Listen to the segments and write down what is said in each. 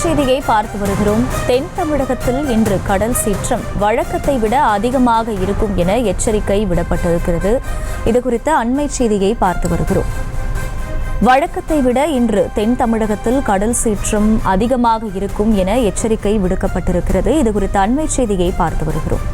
செய்தியை பார்த்து வருகிறோம். தென் தமிழகத்தில் இன்று கடல் சீற்றம் வழக்கத்தை விட அதிகமாக இருக்கும் என எச்சரிக்கை விடப்பட்டிருக்கிறது. இதுகுறித்த அண்மை செய்தியை பார்த்து வருகிறோம். வழக்கத்தை விட இன்று தென் தமிழகத்தில் கடல் சீற்றம் அதிகமாக இருக்கும் என எச்சரிக்கை விடுக்கப்பட்டிருக்கிறது. இதுகுறித்த அண்மை செய்தியை பார்த்து வருகிறோம்.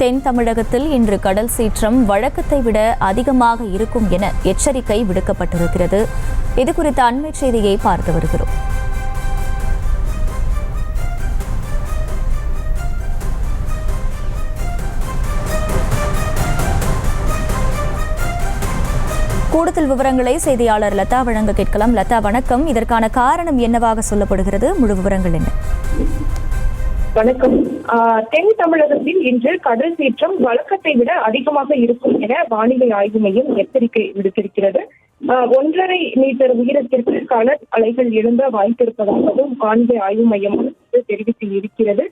தென் தமிழகத்தில் இன்று கடல் சீற்றம் வழக்கத்தை விட அதிகமாக இருக்கும் என எச்சரிக்கை விடுக்கப்பட்டிருக்கிறது. இதுகுறித்த அண்மை செய்தியை பார்த்து வருகிறோம். கூடுதல் விவரங்களை செய்தியாளர் லதா வழங்க கேட்கலாம். லதா, வணக்கம். இதற்கான காரணம் என்னவாக சொல்லப்படுகிறது? முழு விவரங்கள் என்ன? வணக்கம். தென் தமிழகத்தில் இன்று கடல் சீற்றம் வழக்கத்தை விட அதிகமாக இருக்கும் என வானிலை ஆய்வு மையம் எச்சரிக்கை விடுத்திருக்கிறது. 1.5 மீட்டர் உயரத்திற்கு கடல் அலைகள் எழும்ப வாய்ப்பிருப்பதாகவும் வானிலை ஆய்வு மையம் தெரிவித்து இருக்கிறது.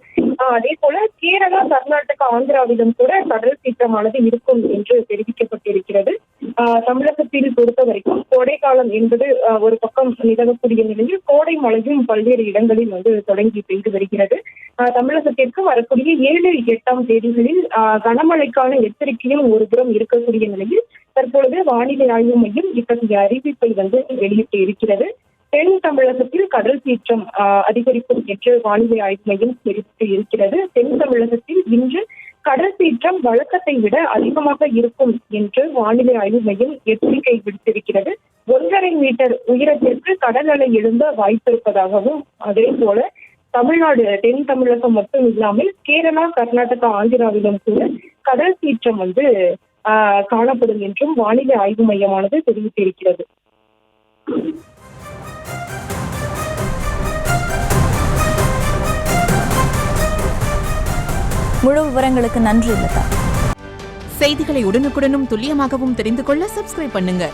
அதே போல கேரளா, கர்நாடகா, ஆந்திராவிலும் கூட கடல் சீற்றமானது இருக்கும் என்று தெரிவிக்கப்பட்டிருக்கிறது. தமிழகத்தில் பொறுத்த வரைக்கும் கோடை காலம் என்பது ஒரு பக்கம் நிலவக்கூடிய நிலையில் கோடை மழையும் பல்வேறு இடங்களில் தொடங்கி பெய்து வருகிறது. தமிழகத்திற்கு வரக்கூடிய 7, 8ஆம் தேதிகளில் கனமழைக்கான எச்சரிக்கையும் ஒரு புறம் இருக்கக்கூடிய நிலையில் தற்பொழுது வானிலை ஆய்வு மையம் இத்தகைய அறிவிப்பை வெளியிட்டு இருக்கிறது. தென் தமிழகத்தில் கடல் சீற்றம் அதிகரிக்கும் என்று வானிலை ஆய்வு மையம் தெரிவித்து இருக்கிறது. தென் தமிழகத்தில் இன்று கடல் சீற்றம் வழக்கத்தை விட அதிகமாக இருக்கும் என்று வானிலை ஆய்வு மையம் எச்சரிக்கை விடுத்திருக்கிறது. 1.5 மீட்டர் உயரத்திற்கு கடல் அலை எழும்ப வாய்ப்பிருப்பதாகவும், அதே போல தமிழ்நாடு, தென் தமிழகம் மட்டும் இல்லாமல் கேரளா, கர்நாடகா, ஆந்திராவிலும் கூட கடல் சீற்றம் காணப்படும் என்றும் வானிலை ஆய்வு மையமானது தெரிவித்திருக்கிறது. முழு விவரங்களுக்கு நன்றி லதா. செய்திகளை உடனுக்குடனும் துல்லியமாகவும் தெரிந்து கொள்ள சப்ஸ்கிரைப் பண்ணுங்க.